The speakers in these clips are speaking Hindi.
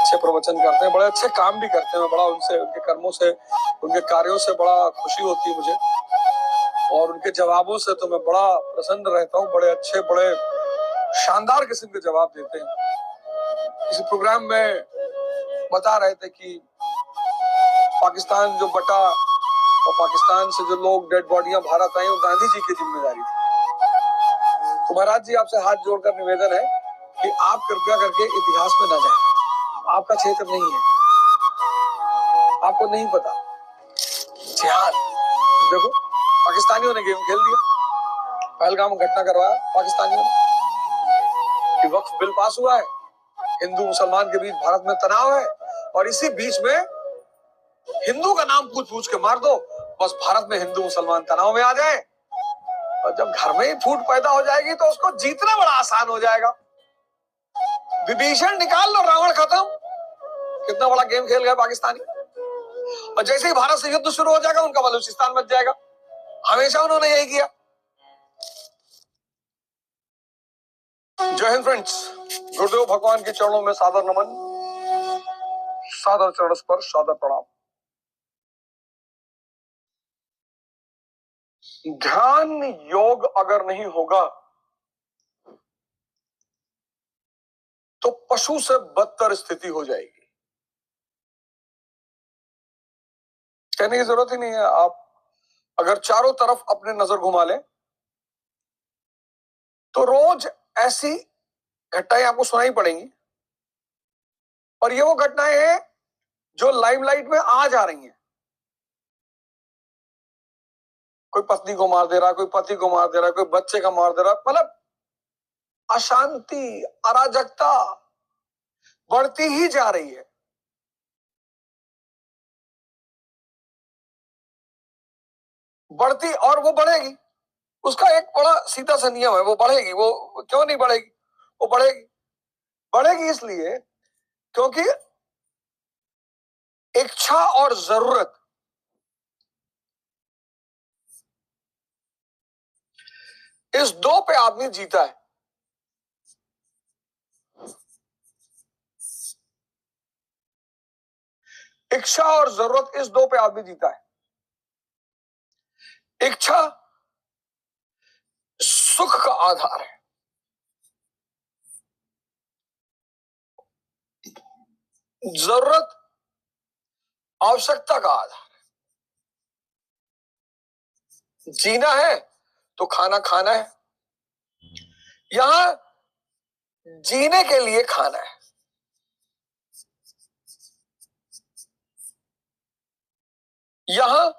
अच्छे प्रवचन करते हैं, बड़े अच्छे काम भी करते हैं। बड़ा उनसे, उनके कर्मों से, उनके कार्यों से बड़ा खुशी होती है मुझे, और उनके जवाबों से तो मैं बड़ा प्रसन्न रहता हूँ। बड़े अच्छे, बड़े शानदार किस्म के जवाब देते हैं। किसी प्रोग्राम में बता रहे थे कि पाकिस्तान जो बटा और पाकिस्तान से जो लोग डेड बॉडियां भारत आई, वो गांधी जी की जिम्मेदारी थी। तो महाराज जी, आपसे हाथ जोड़कर निवेदन है कि आप कृपया करके इतिहास में न जाएं। आपका क्षेत्र नहीं है, आपको नहीं पता। जिहाद देखो, पाकिस्तानियों ने गेम खेल दिया, पहलगाम में घटना करवाया पाकिस्तानियों ने कि वक्फ बिल पास हुआ है, हिंदू मुसलमान के बीच भारत में तनाव है, और इसी बीच में हिंदू का नाम पूछ पूछ के मार दो, बस भारत में हिंदू मुसलमान तनाव में आ जाए, और जब घर में ही फूट पैदा हो जाएगी तो उसको जीतना बड़ा आसान हो जाएगा। विभीषण निकाल लो, रावण खत्म। कितना बड़ा गेम खेल गए पाकिस्तानी। और जैसे ही भारत से युद्ध शुरू हो जाएगा, उनका बलूचिस्तान बच जाएगा। हमेशा उन्होंने यही किया। जय हिंद फ्रेंड्स, गुरुदेव भगवान के चरणों में सादर नमन, सादर चरण स्पर्श, सादर प्रणाम। ध्यान योग अगर नहीं होगा तो पशु से बदतर स्थिति हो जाएगी। कहने की जरूरत ही नहीं है। आप अगर चारों तरफ अपने नजर घुमा लें तो रोज ऐसी घटनाएं आपको सुनाई पड़ेंगी, और ये वो घटनाएं हैं जो लाइमलाइट में आ जा रही हैं। कोई पत्नी को मार दे रहा है, कोई पति को मार दे रहा है, कोई बच्चे का मार दे रहा है। मतलब अशांति, अराजकता बढ़ती ही जा रही है। बढ़ती, और वो बढ़ेगी। उसका एक बड़ा सीधा सा नियम है, वो बढ़ेगी। वो क्यों नहीं बढ़ेगी? वो बढ़ेगी। बढ़ेगी इसलिए क्योंकि इच्छा और जरूरत, इस दो पे आदमी जीता है। इच्छा और जरूरत, इस दो पे आदमी जीता है। इच्छा सुख का आधार है, जरूरत आवश्यकता का आधार है। जीना है तो खाना खाना है। यहां जीने के लिए खाना है, यहां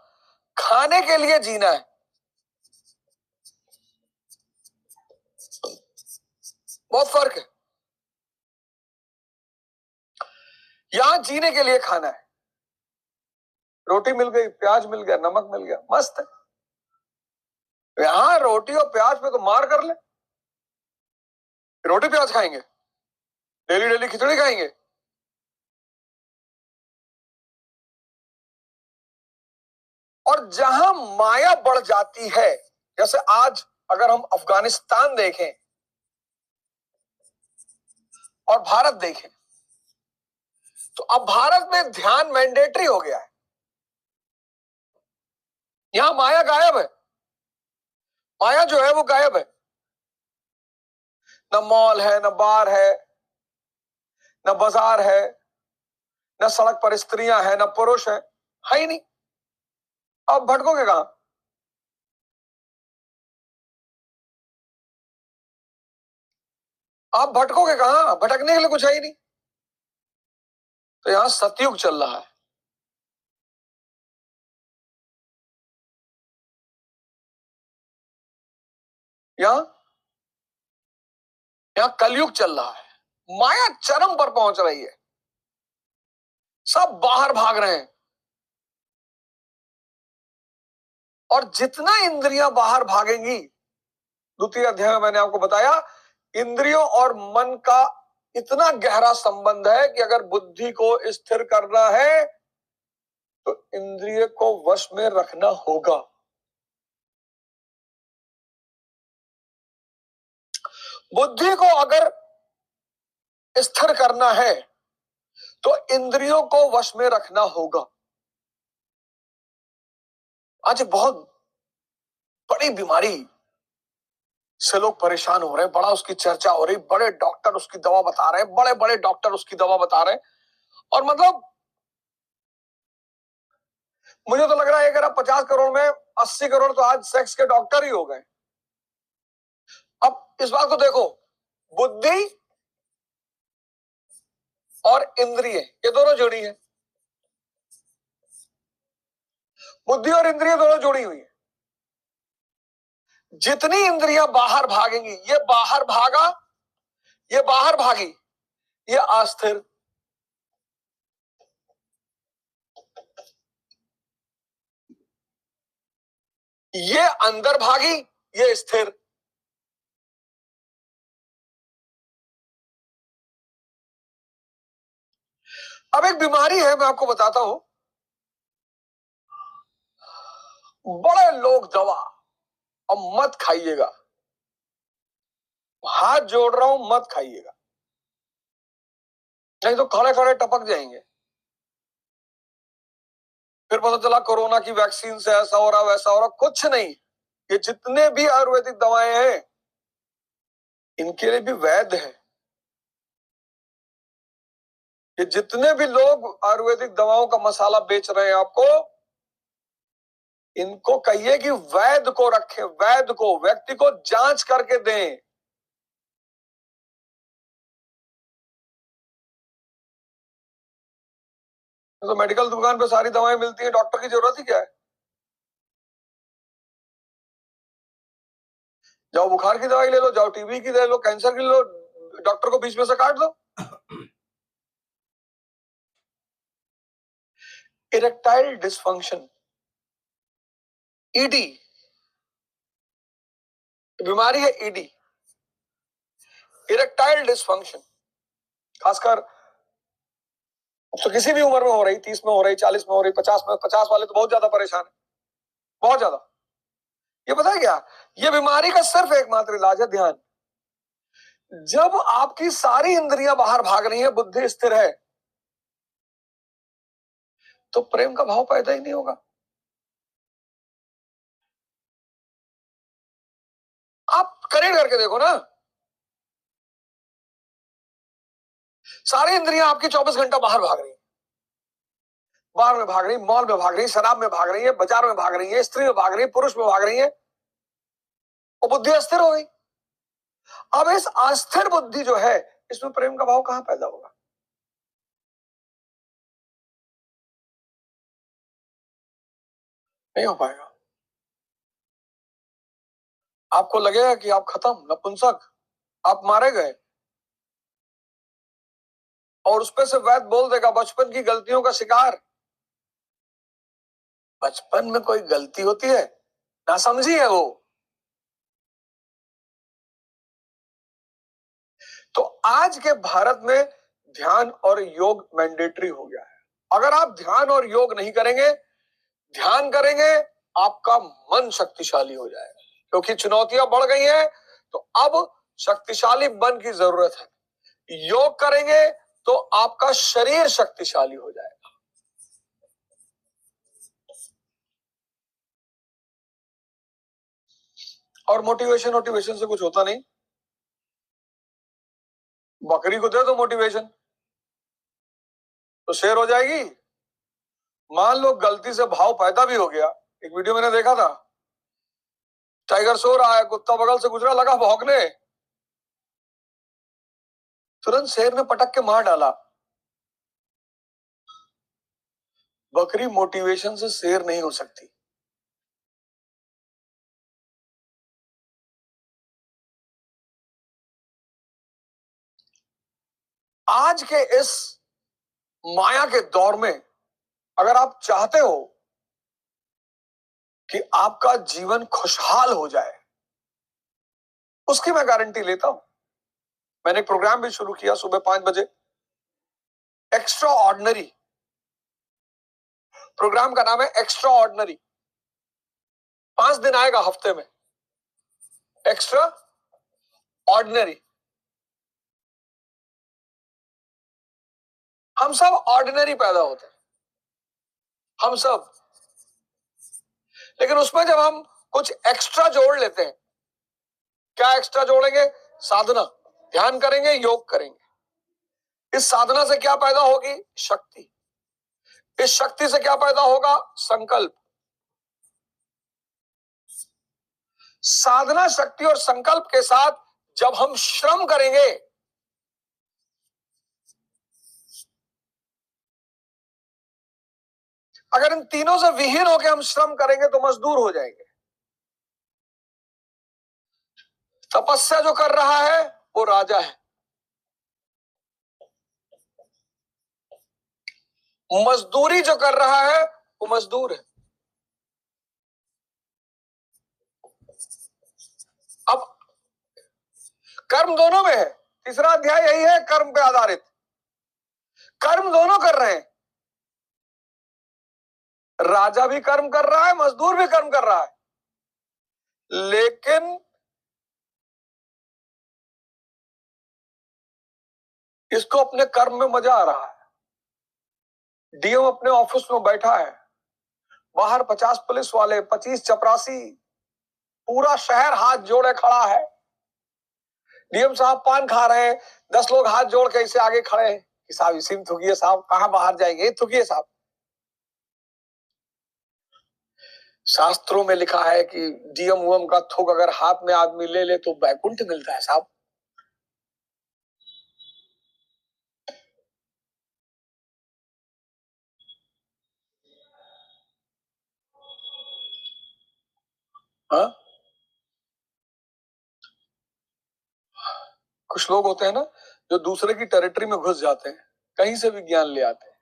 खाने के लिए जीना है। बहुत फर्क है। यहां जीने के लिए खाना है। रोटी मिल गई, प्याज मिल गया, नमक मिल गया, मस्त है। यहां रोटी और प्याज पे तो मार कर ले। रोटी प्याज खाएंगे, डेली डेली खिचड़ी खाएंगे। और जहां माया बढ़ जाती है, जैसे आज अगर हम अफगानिस्तान देखें और भारत देखें, तो अब भारत में ध्यान मैंडेटरी हो गया है। यहां माया गायब है। माया जो है वो गायब है। न मॉल है, न बार है, न बाजार है, न सड़क पर स्त्रियां हैं, न पुरुष है ही नहीं। अब भटकोगे कहां? आप भटकोगे कहां? भटकने के लिए कुछ है ही नहीं। तो यहां सतयुग चल रहा है। यहां यहां कलयुग चल रहा है। माया चरम पर पहुंच रही है। सब बाहर भाग रहे हैं, और जितना इंद्रियां बाहर भागेंगी, द्वितीय अध्याय में मैंने आपको बताया, इंद्रियों और मन का इतना गहरा संबंध है कि अगर बुद्धि को स्थिर करना है तो इंद्रिय को वश में रखना होगा। बुद्धि को अगर स्थिर करना है तो इंद्रियों को वश में रखना होगा। आज बहुत बड़ी बीमारी से लोग परेशान हो रहे हैं, बड़ा उसकी चर्चा हो रही, बड़े डॉक्टर उसकी दवा बता रहे हैं, बड़े बड़े डॉक्टर उसकी दवा बता रहे हैं। और मतलब मुझे तो लग रहा है अगर आप 50 करोड़ में 80 करोड़ तो आज सेक्स के डॉक्टर ही हो गए। अब इस बात को देखो, बुद्धि और इंद्रिय ये दोनों जुड़ी है, बुद्धि और इंद्रिय दोनों जुड़ी हुई है। जितनी इंद्रियां बाहर भागेंगी, ये बाहर भागा, ये बाहर भागी, ये अस्थिर, ये अंदर भागी, ये स्थिर। अब एक बीमारी है, मैं आपको बताता हूं, बड़े लोग दवा, अब मत खाइएगा, हाथ जोड़ रहा हूं, मत खाइएगा, नहीं तो खड़े खड़े टपक जाएंगे। फिर पता चला कोरोना की वैक्सीन से ऐसा हो रहा वैसा हो रहा, कुछ नहीं। ये जितने भी आयुर्वेदिक दवाएं हैं, इनके लिए भी वैध है। ये जितने भी लोग आयुर्वेदिक दवाओं का मसाला बेच रहे हैं आपको, इनको कहिए कि वैध को रखें, वैध को, व्यक्ति को जांच करके दें। तो मेडिकल दुकान पे सारी दवाएं मिलती हैं, डॉक्टर की जरूरत ही क्या है? जाओ बुखार की दवाई ले लो, जाओ टीबी की ले लो, कैंसर की लो, डॉक्टर को बीच में से काट दो। इरेक्टाइल डिसफंक्शन, ईडी बीमारी है, ईडी, इरेक्टाइल डिसफंक्शन। खासकर तो किसी भी उम्र में हो रही, 30 में हो रही, 40 में हो रही, 50 में, 50 वाले तो बहुत ज्यादा परेशान है, बहुत ज्यादा। ये पता है क्या, ये बीमारी का सिर्फ एकमात्र इलाज है ध्यान। जब आपकी सारी इंद्रियां बाहर भाग रही हैं, बुद्धि स्थिर है, तो प्रेम का भाव पैदा ही नहीं होगा। आप कनेक्ट करके देखो ना, सारी इंद्रियां आपकी 24 घंटा बाहर भाग रही हैं, बाहर में भाग रही, मॉल में भाग रही, शराब में भाग रही है, बाजार में भाग रही है, स्त्री में भाग रही है, पुरुष में भाग रही है, और बुद्धि अस्थिर हो गई। अब इस अस्थिर बुद्धि जो है, इसमें प्रेम का भाव कहां पैदा होगा? नहीं हो पाएगा। आपको लगेगा कि आप खत्म, नपुंसक, आप मारे गए, और उस पे से वैद बोल देगा बचपन की गलतियों का शिकार। बचपन में कोई गलती होती है? ना समझी है वो। तो आज के भारत में ध्यान और योग मैंडेटरी हो गया है। अगर आप ध्यान और योग नहीं करेंगे, ध्यान करेंगे, आपका मन शक्तिशाली हो जाएगा, क्योंकि चुनौतियां बढ़ गई हैं, तो अब शक्तिशाली मन की जरूरत है। योग करेंगे तो आपका शरीर शक्तिशाली हो जाएगा। और मोटिवेशन से कुछ होता नहीं। बकरी को दे दो मोटिवेशन तो शेर हो जाएगी। मान लो गलती से भाव पैदा भी हो गया, एक वीडियो मैंने देखा था, टाइगर सो रहा है, कुत्ता बगल से गुजरा, लगा भौंकने, तुरंत शेर ने पटक के मार डाला। बकरी मोटिवेशन से शेर नहीं हो सकती। आज के इस माया के दौर में अगर आप चाहते हो कि आपका जीवन खुशहाल हो जाए, उसकी मैं गारंटी लेता हूं। मैंने एक प्रोग्राम भी शुरू किया सुबह 5 बजे, एक्स्ट्रा ऑर्डिनरी। प्रोग्राम का नाम है एक्स्ट्रा ऑर्डिनरी। 5 दिन आएगा हफ्ते में, एक्स्ट्रा ऑर्डिनरी। हम सब ऑर्डिनरी पैदा होते हैं, हम सब, लेकिन उसमें जब हम कुछ एक्स्ट्रा जोड़ लेते हैं, क्या एक्स्ट्रा जोड़ेंगे? साधना, ध्यान करेंगे, योग करेंगे। इस साधना से क्या पैदा होगी? शक्ति। इस शक्ति से क्या पैदा होगा? संकल्प। साधना, शक्ति और संकल्प के साथ जब हम श्रम करेंगे, अगर इन तीनों से विहीन होकर हम श्रम करेंगे तो मजदूर हो जाएंगे। तपस्या जो कर रहा है वो राजा है, मजदूरी जो कर रहा है वो मजदूर है। अब कर्म दोनों में है, तीसरा अध्याय यही है, कर्म पे आधारित। कर्म दोनों कर रहे हैं, राजा भी कर्म कर रहा है, मजदूर भी कर्म कर रहा है, लेकिन इसको अपने कर्म में मजा आ रहा है। डीएम अपने ऑफिस में बैठा है, बाहर 50 पुलिस वाले, 25 चपरासी, पूरा शहर हाथ जोड़े खड़ा है। डीएम साहब पान खा रहे हैं, 10 लोग हाथ जोड़ के इसे आगे खड़े हैं कि साहब इसी में थूकिए, साहब कहां बाहर जाएंगे, थूकिए साहब। शास्त्रों में लिखा है कि डीएम उम का थूक अगर हाथ में आदमी ले ले तो बैकुंठ मिलता है साहब। हाँ, कुछ लोग होते हैं ना जो दूसरे की टेरिटरी में घुस जाते हैं, कहीं से भी ज्ञान ले आते हैं।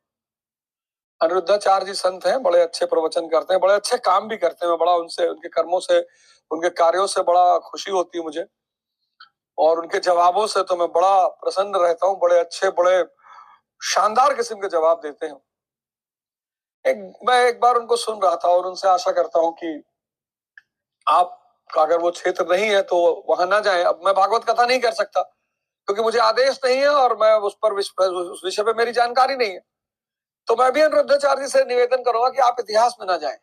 अनिरुद्धाचार्य जी संत हैं, बड़े अच्छे प्रवचन करते हैं, बड़े अच्छे काम भी करते हैं। मैं बड़ा उनसे, उनके कर्मों से, उनके कार्यों से बड़ा खुशी होती है मुझे, और उनके जवाबों से तो मैं बड़ा प्रसन्न रहता हूँ। बड़े अच्छे, बड़े शानदार किस्म के जवाब देते हैं। मैं एक बार उनको सुन रहा था और उनसे आशा करता हूं कि आप अगर वो क्षेत्र नहीं है तो वहां ना जाएं। अब मैं भागवत कथा नहीं कर सकता क्योंकि मुझे आदेश नहीं है और मैं उस पर उस विषय पे मेरी जानकारी नहीं है। तो मैं भी अनिरुद्धाचार्य जी से निवेदन करूंगा कि आप इतिहास में ना जाएं।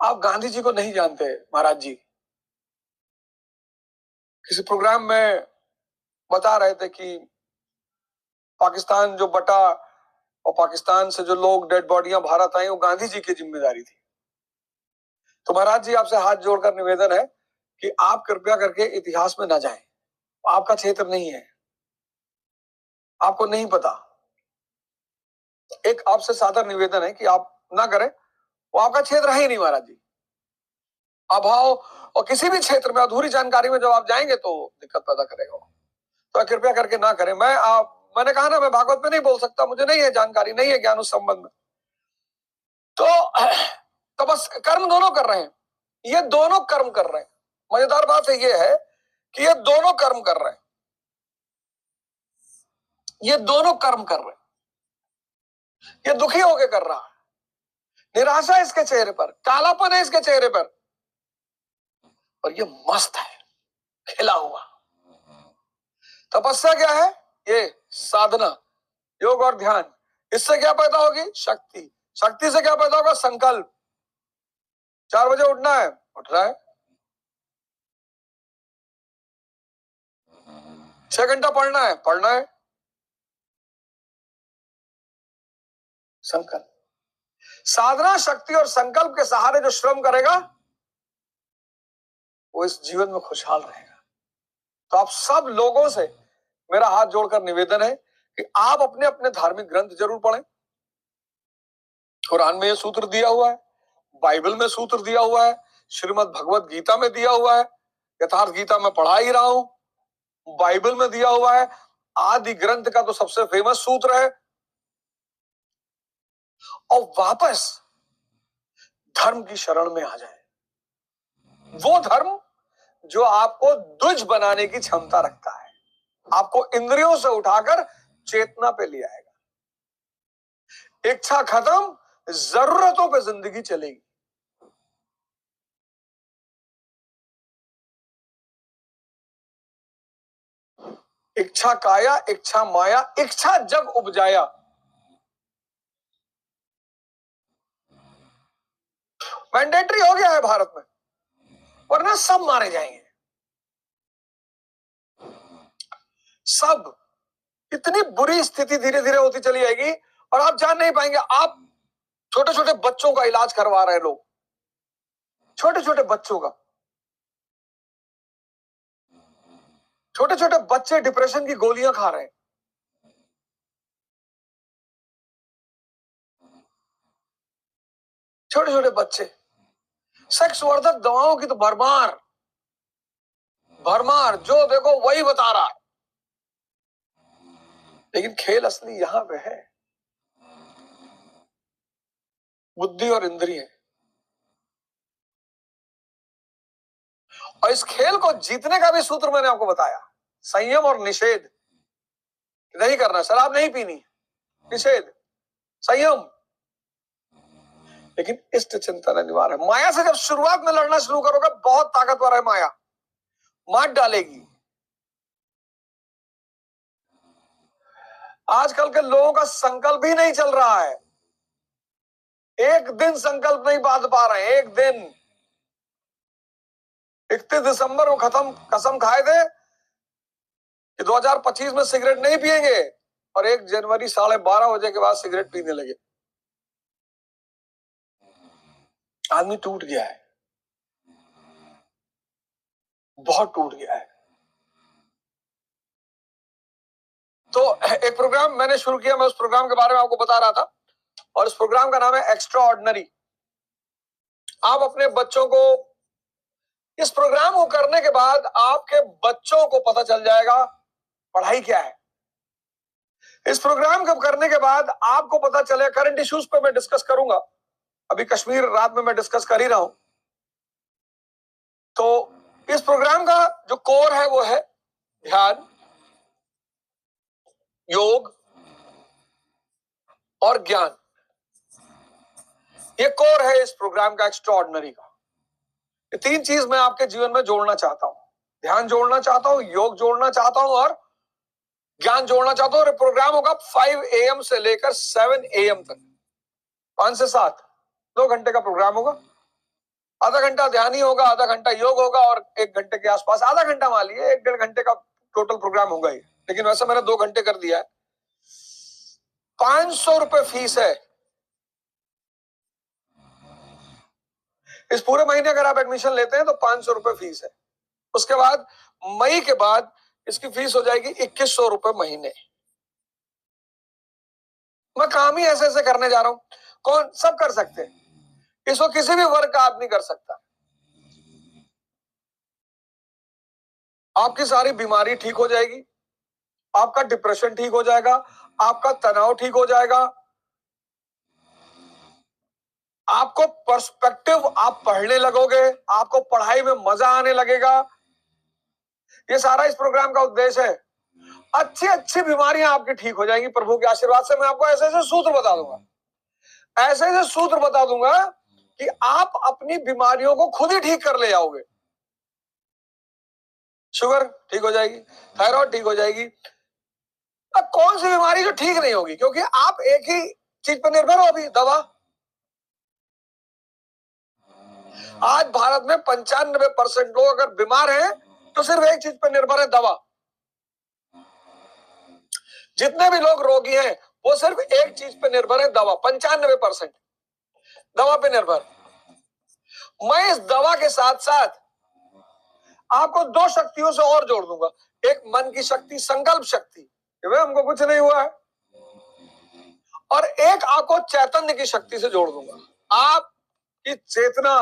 आप गांधी जी को नहीं जानते महाराज जी। किसी प्रोग्राम में बता रहे थे कि पाकिस्तान जो बटा और पाकिस्तान से जो लोग डेड बॉडियां भारत आई वो गांधी जी की जिम्मेदारी थी। तो महाराज जी आपसे हाथ जोड़कर निवेदन है कि आप कृपया करके इतिहास में ना जाएं। आपका क्षेत्र नहीं है, आपको नहीं पता। एक आपसे सादर निवेदन है कि आप ना करें, वो आपका क्षेत्र है ही नहीं महाराज जी। अभाव और किसी भी क्षेत्र में अधूरी जानकारी में जब आप जाएंगे तो दिक्कत पैदा करेगा। तो कृपया करके ना करें। मैंने कहा ना, मैं भागवत में नहीं बोल सकता, मुझे नहीं है जानकारी, नहीं है ज्ञान उस संबंध में। तो बस कर्म दोनों कर रहे हैं, ये दोनों कर्म कर रहे हैं। मजेदार बात है ये है कि ये दोनों कर्म कर रहे हैं, ये दोनों कर्म कर रहे हैं। ये दुखी होके कर रहा है, निराशा है इसके चेहरे पर, कालापन है इसके चेहरे पर, और ये मस्त है, खिला हुआ। तपस्या क्या है? ये साधना, योग और ध्यान। इससे क्या पैदा होगी? शक्ति। शक्ति से क्या पैदा होगा? संकल्प। 4 बजे उठना है, उठ रहा है। 6 घंटा पढ़ना है, पढ़ना है। संकल्प, साधना, शक्ति और संकल्प के सहारे जो श्रम करेगा वो इस जीवन में खुशहाल रहेगा। तो आप सब लोगों से मेरा हाथ जोड़कर निवेदन है कि आप अपने अपने धार्मिक ग्रंथ जरूर पढ़ें। कुरान में ये सूत्र दिया हुआ है, बाइबल में सूत्र दिया हुआ है, श्रीमद् भगवत गीता में दिया हुआ है, यथार्थ गीता में पढ़ा ही रहा हूं, बाइबल में दिया हुआ है। आदि ग्रंथ का तो सबसे फेमस सूत्र है। और वापस धर्म की शरण में आ जाए, वो धर्म जो आपको द्विज बनाने की क्षमता रखता है, आपको इंद्रियों से उठाकर चेतना पे ले आएगा। इच्छा खत्म, जरूरतों पे जिंदगी चलेगी। इच्छा काया इच्छा माया इच्छा जग उपजाया। मैंडेटरी हो गया है भारत में, वरना सब मारे जाएंगे, सब। इतनी बुरी स्थिति धीरे धीरे होती चली जाएगी और आप जान नहीं पाएंगे। आप छोटे छोटे बच्चों का इलाज करवा रहे हैं लोग, छोटे छोटे बच्चों का, छोटे छोटे बच्चे डिप्रेशन की गोलियां खा रहे हैं। छोटे छोटे बच्चे सेक्स वर्धक दवाओं की तो भरमार भरमार, जो देखो वही बता रहा है। लेकिन खेल असली यहां पे है, बुद्धि और इंद्रिय। और इस खेल को जीतने का भी सूत्र मैंने आपको बताया, संयम और निषेध। नहीं करना, शराब नहीं पीनी, निषेध, संयम। लेकिन इष्ट चिंतन अनिवार्य है। माया से जब शुरुआत में लड़ना शुरू करोगे, बहुत ताकतवर है माया, मार डालेगी। आजकल के लोगों का संकल्प ही नहीं चल रहा है, एक दिन संकल्प नहीं बांध पा रहे हैं, एक दिन। 31 दिसंबर को खत्म कसम खाए थे कि 2025 में सिगरेट नहीं पिएंगे, और 1 जनवरी 12:30 बजे के बाद सिगरेट पीने लगे। आदमी टूट गया है, बहुत टूट गया है। तो एक प्रोग्राम मैंने शुरू किया, मैं उस प्रोग्राम के बारे में आपको बता रहा था, और इस प्रोग्राम का नाम है एक्स्ट्रा ऑर्डिनरी। आप अपने बच्चों को, इस प्रोग्राम को करने के बाद आपके बच्चों को पता चल जाएगा पढ़ाई क्या है। इस प्रोग्राम को करने के बाद आपको पता चले, करंट इश्यूज पे मैं डिस्कस करूंगा, अभी कश्मीर रात में मैं डिस्कस कर ही रहा हूं। तो इस प्रोग्राम का जो कोर है वो है ध्यान, योग और ज्ञान। ये कोर है इस प्रोग्राम का, एक्स्ट्रा ऑर्डिनरी का। ये 3 चीज मैं आपके जीवन में जोड़ना चाहता हूं, ध्यान जोड़ना चाहता हूं, योग जोड़ना चाहता हूं और ज्ञान जोड़ना चाहता हूं। और प्रोग्राम होगा 5 AM से लेकर 7 AM तक, 5 से 7, 2 घंटे का प्रोग्राम होगा। आधा घंटा ध्यान ही होगा, आधा घंटा योग होगा, और 1 घंटे के आसपास, आधा घंटा मान लिए 1-1.5 घंटे का टोटल प्रोग्राम होगा ही। लेकिन वैसे मैंने 2 घंटे कर दिया है। 500 रुपए फीस है। इस पूरे महीने अगर आप एडमिशन लेते हैं तो 500 रुपए फीस है। उसके बाद मई के बाद इसकी फीस हो जाएगी 2100 रुपए महीने। मैं काम ही ऐसे ऐसे करने जा रहा हूं, कौन सब कर सकते हैं, इसको किसी भी वर्ग का आदमी कर सकता। आपकी सारी बीमारी ठीक हो जाएगी, आपका डिप्रेशन ठीक हो जाएगा, आपका तनाव ठीक हो जाएगा, आपको पर्सपेक्टिव, आप पढ़ने लगोगे, आपको पढ़ाई में मजा आने लगेगा। ये सारा इस प्रोग्राम का उद्देश्य है। अच्छी अच्छी बीमारियां आपकी ठीक हो जाएंगी प्रभु के आशीर्वाद से। मैं आपको ऐसे ऐसे सूत्र बता दूंगा, ऐसे ऐसे सूत्र बता दूंगा कि आप अपनी बीमारियों को खुद ही ठीक कर ले जाओगे। शुगर ठीक हो जाएगी, थायराइड ठीक हो जाएगी। अब कौन सी बीमारी जो ठीक नहीं होगी, क्योंकि आप एक ही चीज पर निर्भर हो अभी, दवा। आज भारत में 95% लोग अगर बीमार हैं तो सिर्फ एक चीज पर निर्भर है, दवा। जितने भी लोग रोगी हैं वो सिर्फ एक चीज पे निर्भर है, दवा। 95% दवा पे निर्भर। मैं इस दवा के साथ साथ आपको 2 शक्तियों से और जोड़ दूंगा। एक मन की शक्ति, संकल्प शक्ति, कि भाई हमको कुछ नहीं हुआ है, और एक आपको चैतन्य की शक्ति से जोड़ दूंगा। आपकी चेतना,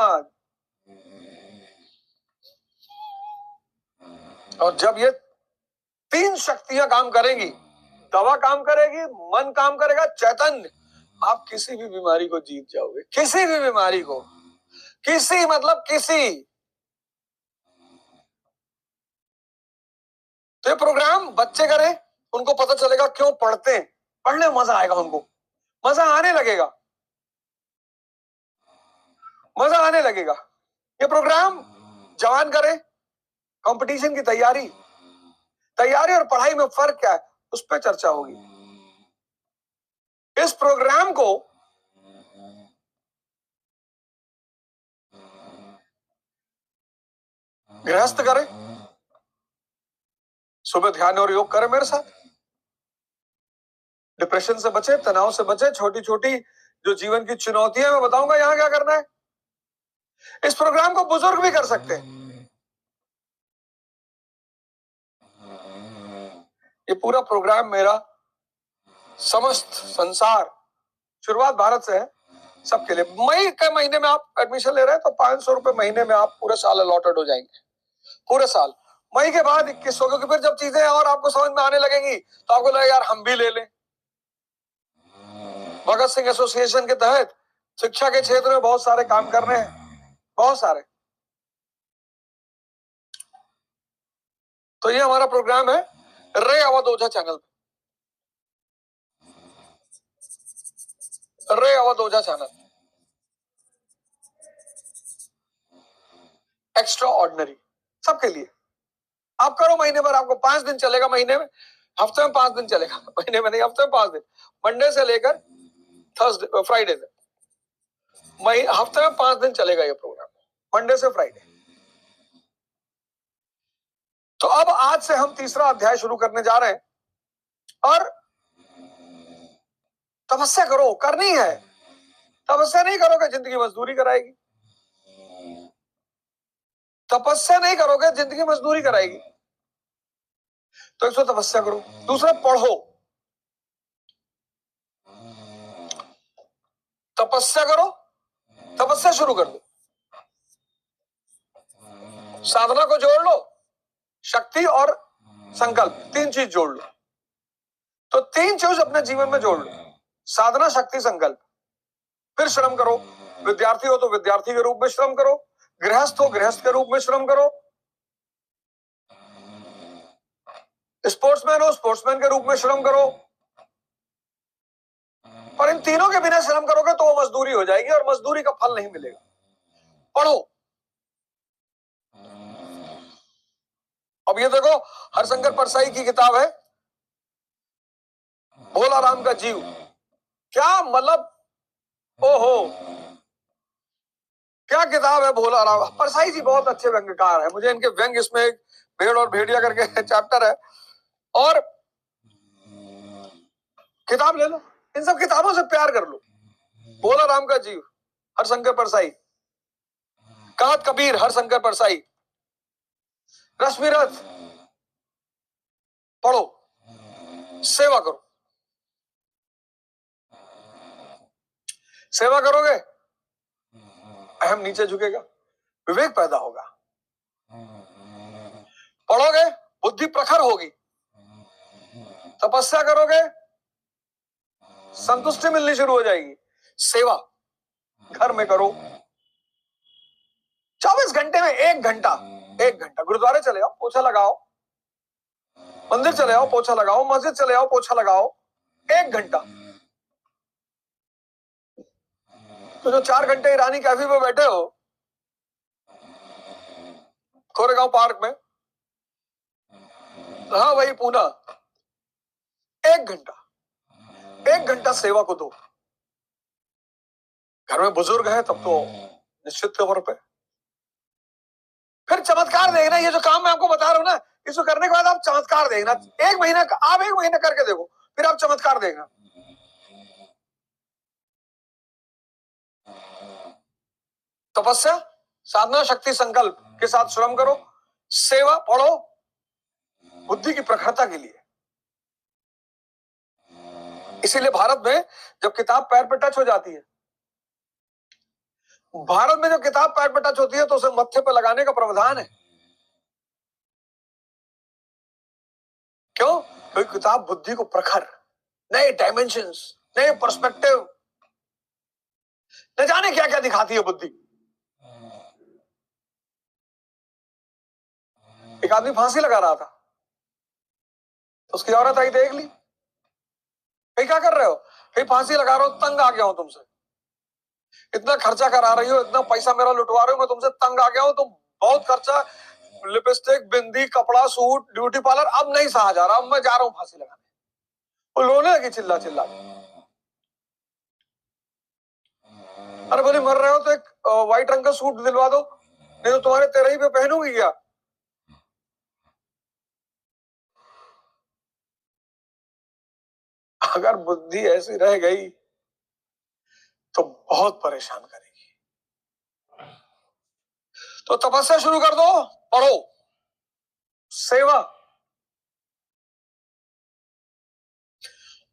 और जब ये 3 शक्तियां काम करेंगी, दवा काम करेगी, मन काम करेगा, चैतन्य, आप किसी भी बीमारी को जीत जाओगे। किसी भी बीमारी को, किसी मतलब किसी। तो ये प्रोग्राम बच्चे करें, उनको पता चलेगा क्यों पढ़ते हैं, पढ़ने में मजा आएगा, उनको मजा आने लगेगा, मजा आने लगेगा। ये प्रोग्राम जवान करें, कंपटीशन की तैयारी, तैयारी और पढ़ाई में फर्क क्या है, उस पर चर्चा होगी। इस प्रोग्राम को गृहस्थ करें, सुबह ध्यान और योग करें मेरे साथ, डिप्रेशन से बचे, तनाव से बचे, छोटी छोटी जो जीवन की चुनौतियां मैं बताऊंगा यहां क्या करना है। इस प्रोग्राम को बुजुर्ग भी कर सकते हैं। ये पूरा प्रोग्राम मेरा समस्त संसार, शुरुआत भारत से है, सबके लिए। मई के महीने में आप एडमिशन ले रहे हैं तो 500 रुपए महीने में आप पूरे साल अलॉटेड हो जाएंगे, पूरे साल। मई के बाद 2100, क्योंकि फिर जब चीजें और आपको समझ में आने लगेंगी तो आपको लगेगा यार हम भी ले लें। भगत सिंह एसोसिएशन के तहत शिक्षा के क्षेत्र में बहुत सारे काम कर रहे हैं, बहुत सारे। तो ये हमारा प्रोग्राम है रे अवध ओझा चैनल, रे अवध ओझा चैनल, एक्स्ट्रा ऑर्डिनरी, सबके लिए। आप करो महीने भर, आपको 5 दिन चलेगा महीने में, हफ्ते में 5 दिन चलेगा, महीने में नहीं, हफ्ते में 5 दिन, मंडे से लेकर थर्सडे फ्राइडे तक, हफ्ते में 5 दिन चलेगा ये प्रोग्राम, मंडे से फ्राइडे। तो अब आज से हम तीसरा अध्याय शुरू करने जा रहे हैं, और तपस्या करो, करनी है। तपस्या नहीं करोगे जिंदगी मजदूरी कराएगी, तपस्या नहीं करोगे जिंदगी मजदूरी कराएगी। तो एक तो तपस्या करो, दूसरा पढ़ो, तपस्या करो, तपस्या शुरू कर दो, साधना को जोड़ लो, शक्ति और संकल्प, 3 चीज जोड़ लो। तो 3 चीज अपने जीवन में जोड़ लो, साधना, शक्ति, संकल्प। फिर श्रम करो, विद्यार्थी हो तो विद्यार्थी के रूप में श्रम करो, गृहस्थ हो गृहस्थ के रूप में श्रम करो, स्पोर्ट्समैन हो स्पोर्ट्समैन के रूप में श्रम करो। पर इन तीनों के बिना श्रम करोगे तो वो मजदूरी हो जाएगी और मजदूरी का फल नहीं मिलेगा। पढ़ो। अब ये देखो, हरशंकर परसाई की किताब है भोला राम का जीव, क्या मतलब, ओहो क्या किताब है भोला राम। परसाई जी बहुत अच्छे व्यंग्यकार है, मुझे इनके व्यंग्य, इसमें एक भेड़ और भेड़िया करके चैप्टर है, और किताब ले लो, इन सब किताबों से प्यार कर लो। भोला राम का जीव, हरशंकर परसाई, कात कबीर, हरशंकर परसाई, रश्मि रथ, पढ़ो, सेवा करो। सेवा करोगे अहम नीचे झुकेगा, विवेक पैदा होगा। पढ़ोगे बुद्धि प्रखर होगी, तपस्या करोगे संतुष्टि मिलनी शुरू हो जाएगी। सेवा घर में करो, 24 घंटे में 1 घंटा, 1 घंटा गुरुद्वारे चले आओ, पोछा लगाओ, मंदिर चले आओ, पोछा लगाओ, मस्जिद चले आओ, पोछा लगाओ, 1 घंटा। तो जो 4 घंटे ईरानी कैफे पे बैठे हो कोरेगांव पार्क में, हाँ वही पूना, 1 घंटा, 1 घंटा सेवा को दो। घर में बुजुर्ग हैं तब तो निश्चित तौर पे। फिर चमत्कार देखना, ये जो काम मैं आपको बता रहा हूं ना, इसको करने के बाद आप चमत्कार देखना। आप 1 महीना करके देखो, फिर आप चमत्कार देखना। तपस्या, साधना, शक्ति, संकल्प के साथ श्रम करो, सेवा, पढ़ो, बुद्धि की प्रखरता के लिए। इसीलिए भारत में जब किताब पैर पे टच हो जाती है, भारत में जब किताब पैर पे टच होती है तो उसे मत्थे पे लगाने का प्रावधान है। क्यों? क्योंकि किताब बुद्धि को प्रखर, नए डायमेंशंस, नए पर्सपेक्टिव, न जाने क्या क्या दिखाती है बुद्धि। एक आदमी फांसी लगा रहा था, उसकी औरत आई, देख ली, भाई क्या कर रहे हो? भाई फांसी लगा रहा हूं, तंग आ गया हूं तुमसे, इतना खर्चा करा रही हो, इतना पैसा मेरा लुटवा रहे हो, मैं तुमसे तंग आ गया हूं, तुम बहुत खर्चा, लिपस्टिक, बिंदी, कपड़ा, सूट, ब्यूटी पार्लर अब नहीं सहा जा रहा, अब मैं जा रहा हूं फांसी लगाने। वो रोने लगी चिल्ला चिल्ला। अरे बोले मर रहे हो तो एक व्हाइट रंग का सूट दिलवा दो, नहीं तो तुम्हारे तेरे ही पे पहनूंगी क्या। अगर बुद्धि ऐसी रह गई तो बहुत परेशान करेगी। तो तपस्या शुरू कर दो, पढ़ो, सेवा,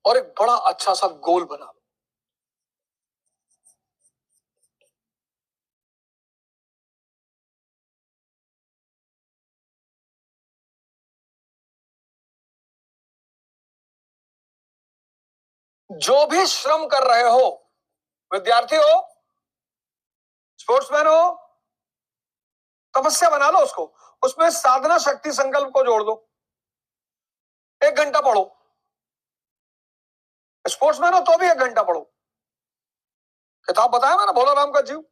और एक बड़ा अच्छा सा गोल बना लो। जो भी श्रम कर रहे हो, विद्यार्थी हो, स्पोर्ट्समैन हो, तपस्या बना लो उसको, उसमें साधना शक्ति संकल्प को जोड़ दो। 1 घंटा पढ़ो, स्पोर्ट्समैन हो तो भी 1 घंटा पढ़ो। किताब बताया मैंने, भोला राम का जीव।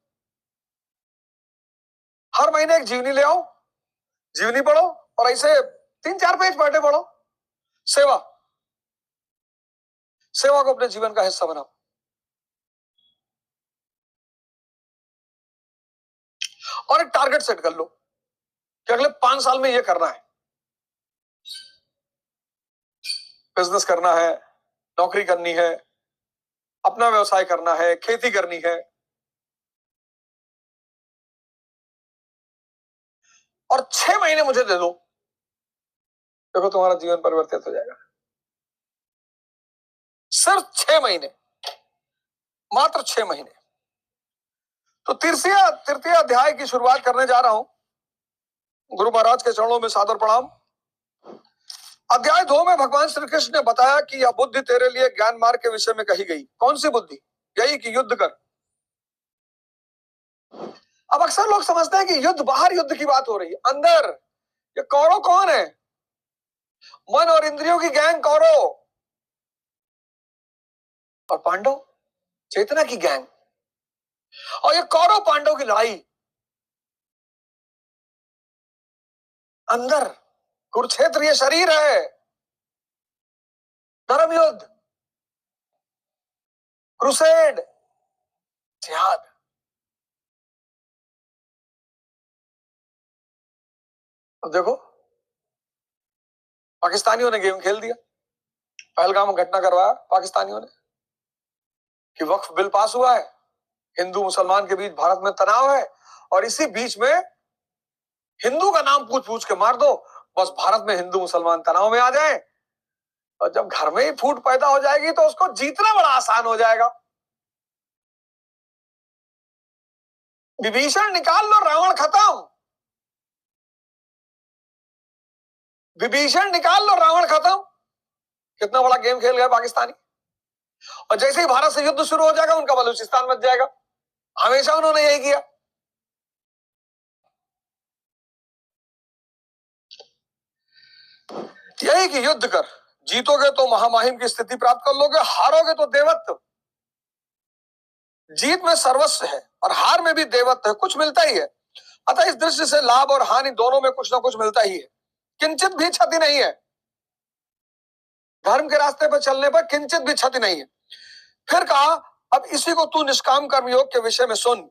हर महीने एक जीवनी ले आओ, जीवनी पढ़ो, और ऐसे 3-4 पेज पर डे पढ़ो। सेवा, सेवा को अपने जीवन का हिस्सा बनाओ। और एक टारगेट सेट कर लो कि अगले 5 साल में यह करना है। बिजनेस करना है, नौकरी करनी है, अपना व्यवसाय करना है, खेती करनी है, और 6 महीने मुझे दे दो, देखो तुम्हारा जीवन परिवर्तित हो जाएगा। सिर्फ 6 महीने, मात्र 6 महीने। तो तृतीय अध्याय की शुरुआत करने जा रहा हूं। गुरु महाराज के चरणों में सादर प्रणाम। अध्याय 2 में भगवान श्री कृष्ण ने बताया कि यह बुद्धि तेरे लिए ज्ञान मार्ग के विषय में कही गई। कौन सी बुद्धि? यही कि युद्ध कर। अब अक्सर लोग समझते हैं कि युद्ध, बाहर युद्ध की बात हो रही है, अंदर ये कौरव कौन है? मन और इंद्रियों की गैंग कौरव, और पांडव चेतना की गैंग। और ये कौरव पांडव की लड़ाई अंदर, कुरुक्षेत्र ये शरीर है, धर्म युद्ध, क्रुसेड, जिहाद। अब देखो, पाकिस्तानियों ने गेम खेल दिया, पहलगाम में घटना करवाया पाकिस्तानियों ने कि वक्फ बिल पास हुआ है, हिंदू मुसलमान के बीच भारत में तनाव है, और इसी बीच में हिंदू का नाम पूछ पूछ के मार दो, बस भारत में हिंदू मुसलमान तनाव में आ जाए, और जब घर में ही फूट पैदा हो जाएगी तो उसको जीतना बड़ा आसान हो जाएगा। विभीषण निकाल लो, रावण खत्म। विभीषण निकाल लो, रावण खत्म। कितना बड़ा गेम खेल गए पाकिस्तानी। और जैसे ही भारत से युद्ध शुरू हो जाएगा, उनका बलूचिस्तान बच जाएगा। हमेशा उन्होंने यही किया। यही कि युद्ध कर, जीतोगे तो महामहिम की स्थिति प्राप्त कर लोगे, हारोगे तो देवत्व। जीत में सर्वस्व है और हार में भी देवत्व है, कुछ मिलता ही है। अतः इस दृष्टि से लाभ और हानि दोनों में कुछ ना कुछ मिलता ही है, किंचित भी क्षति नहीं है। धर्म के रास्ते पर चलने पर किंचित भी क्षति नहीं है। फिर कहा, अब इसी को तू निष्काम कर्म योग के विषय में सुन।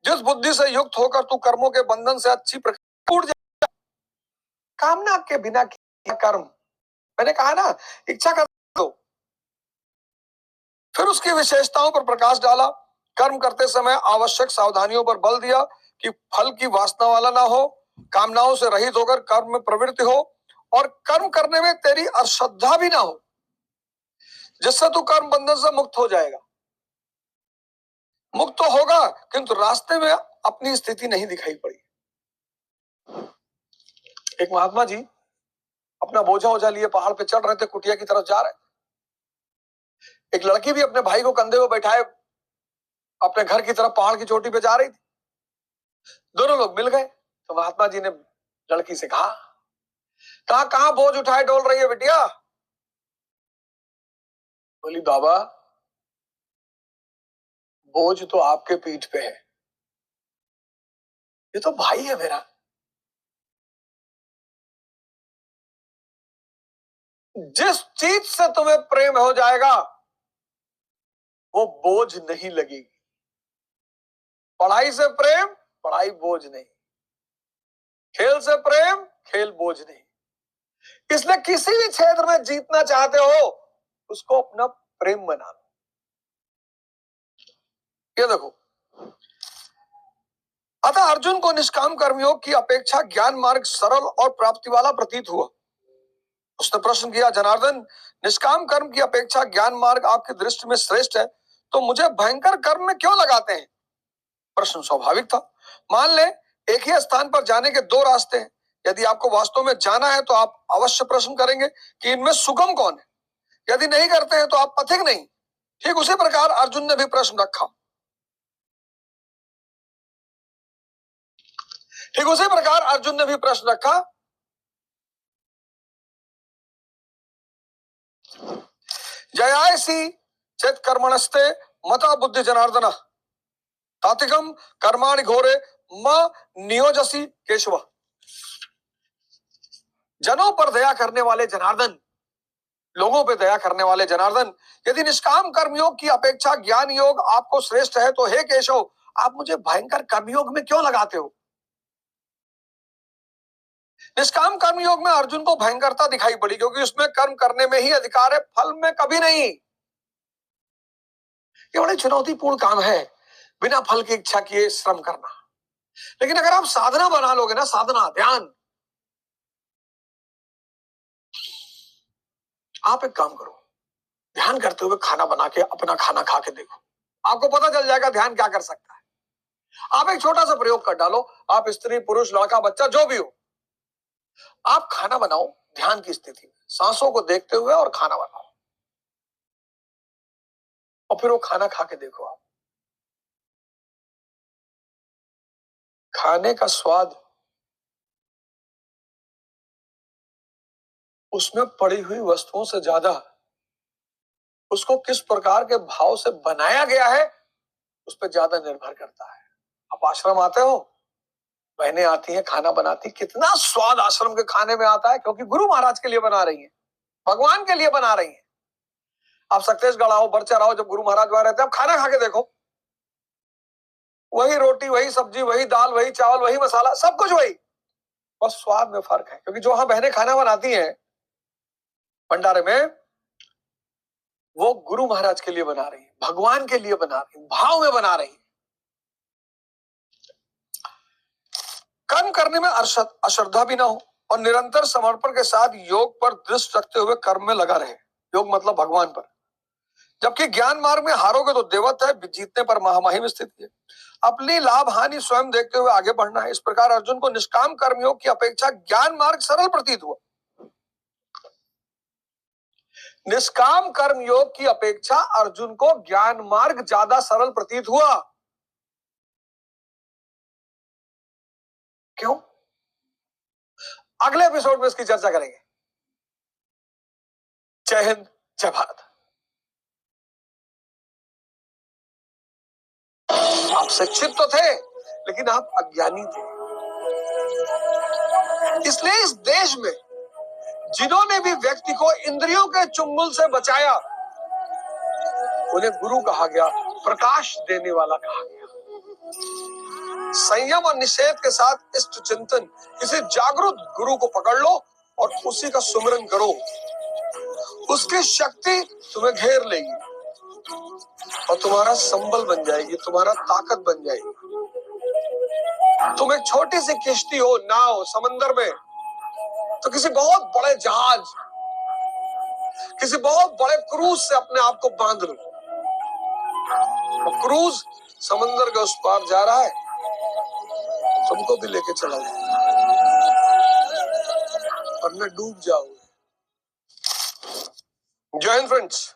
जिस बुद्धि से युक्त होकर तू कर्मों के बंधन से अच्छी प्रकार टूट जाए। कामना के बिना किया कर्म, मैंने कहा ना, इच्छा कर दो। फिर उसकी विशेषताओं पर प्रकाश डाला। कर्म करते समय आवश्यक सावधानियों पर बल दिया कि फल की वासना वाला ना हो, कामनाओं से रहित होकर कर्म में प्रवृत्ति हो, और कर्म करने में तेरी अश्रद्धा भी ना हो, जिससे तू कर्म बंधन से मुक्त हो जाएगा। मुक्त तो होगा, किंतु रास्ते में अपनी स्थिति नहीं दिखाई पड़ी। एक महात्मा जी अपना बोझा ओझा लिए पहाड़ पे चढ़ रहे थे, कुटिया की तरफ जा रहे थे। एक लड़की भी अपने भाई को कंधे पे बैठाए अपने घर की तरफ पहाड़ की चोटी पे जा रही थी। दोनों लोग मिल गए। तो महात्मा जी ने लड़की से कहा, कहां बोझ उठाए डोल रही है बिटिया? बोली, बाबा बोझ तो आपके पीठ पे है, ये तो भाई है मेरा, जिस चीज से तुम्हें प्रेम हो जाएगा वो बोझ नहीं लगेगी। पढ़ाई से प्रेम, पढ़ाई बोझ नहीं। खेल से प्रेम, खेल बोझ नहीं। इसलिए किसी भी क्षेत्र में जीतना चाहते हो उसको अपना प्रेम बना लो। ये देखो, अतः अर्जुन को निष्काम कर्मयोग की अपेक्षा ज्ञान मार्ग सरल और प्राप्ति वाला प्रतीत हुआ। उसने प्रश्न किया, जनार्दन, निष्काम कर्म की अपेक्षा ज्ञान मार्ग आपकी दृष्टि में श्रेष्ठ है, तो मुझे भयंकर कर्म में क्यों लगाते हैं? प्रश्न स्वाभाविक था। मान ले एक ही स्थान पर जाने के दो रास्ते हैं। यदि आपको वास्तव में जाना है तो आप अवश्य प्रश्न करेंगे कि इनमें सुगम कौन है। यदि नहीं करते हैं तो आप पथिक नहीं। ठीक उसी प्रकार अर्जुन ने भी प्रश्न रखा। ठीक उसी प्रकार अर्जुन ने भी प्रश्न रखा, जयासी चेत कर्मणस्ते मता बुद्धि जनार्दन तातिकम कर्माणि घोरे म नियोजसी केशव। जनों पर दया करने वाले जनार्दन, लोगों पर दया करने वाले जनार्दन, यदि निष्काम कर्मयोग की अपेक्षा ज्ञान योग आपको श्रेष्ठ है तो हे केशव, आप मुझे भयंकर कर्मयोग में क्यों लगाते हो? निष्काम कर्मयोग में अर्जुन को भयंकरता दिखाई पड़ी क्योंकि उसमें कर्म करने में ही अधिकार है, फल में कभी नहीं। ये बड़ी चुनौतीपूर्ण काम है, बिना फल की इच्छा किए श्रम करना। लेकिन अगर आप साधना बना लोगे ना, साधना ध्यान, आप एक काम करो, ध्यान करते हुए खाना बना के अपना खाना खा के देखो, आपको पता चल जाएगा ध्यान क्या कर सकता है। आप एक छोटा सा प्रयोग कर डालो, आप स्त्री पुरुष लड़का बच्चा जो भी हो, आप खाना बनाओ ध्यान की स्थिति में, सांसों को देखते हुए और खाना बनाओ, और फिर वो खाना खा के देखो। आप खाने का स्वाद उसमें पड़ी हुई वस्तुओं से ज्यादा उसको किस प्रकार के भाव से बनाया गया है उस पर ज्यादा निर्भर करता है। आप आश्रम आते हो, बहनें आती हैं खाना बनाती, कितना स्वाद आश्रम के खाने में आता है क्योंकि गुरु महाराज के लिए बना रही हैं, भगवान के लिए बना रही हैं। आप सक्सेसगढ़ आओ, बरचर आओ, जब गुरु महाराज वहां रहते हैं, आप खाना खा के देखो, वही रोटी वही सब्जी वही दाल वही चावल वही मसाला, सब कुछ वही, बस स्वाद में फर्क है। क्योंकि जो वहां बहनें खाना बनाती हैं भंडारे में, वो गुरु महाराज के लिए बना रही है, भगवान के लिए बना रही है, भाव में बना रही है। कर्म करने में अश्रद्धा भी ना हो और निरंतर समर्पण के साथ योग पर दृष्टि रखते हुए कर्म में लगा रहे। योग मतलब भगवान पर। जबकि ज्ञान मार्ग में हारोगे तो देवत्व है, जीतने पर महामहिम स्थिति है। अपनी लाभ हानि स्वयं देखते हुए आगे बढ़ना है। इस प्रकार अर्जुन को निष्काम कर्मयोग की अपेक्षा ज्ञान मार्ग सरल प्रतीत हुआ। निष्काम कर्म योग की अपेक्षा अर्जुन को ज्ञान मार्ग ज्यादा सरल प्रतीत हुआ। क्यों? अगले एपिसोड में इसकी चर्चा करेंगे। जय हिंद, जय भारत। आप शिक्षित तो थे लेकिन आप अज्ञानी थे। इसलिए इस देश में जिन्होंने भी व्यक्ति को इंद्रियों के चुंगल से बचाया उन्हें गुरु कहा गया, प्रकाश देने वाला कहा गया। संयम और निषेध के साथ इष्ट चिंतन किसी जागरूक गुरु को पकड़ लो और उसी का सुमिरन करो, उसकी शक्ति तुम्हें घेर लेगी और तुम्हारा संबल बन जाएगी, तुम्हारा ताकत बन जाएगी। तुम एक छोटी सी किश्ती हो, नाव समंदर में, तो किसी बहुत बड़े जहाज, किसी बहुत बड़े क्रूज से अपने आप को बांध लो। क्रूज समंदर के उस पार जा रहा है, तुमको भी लेके चला जाए और मैं डूब जाऊंगा। जय हिंद फ्रेंड्स।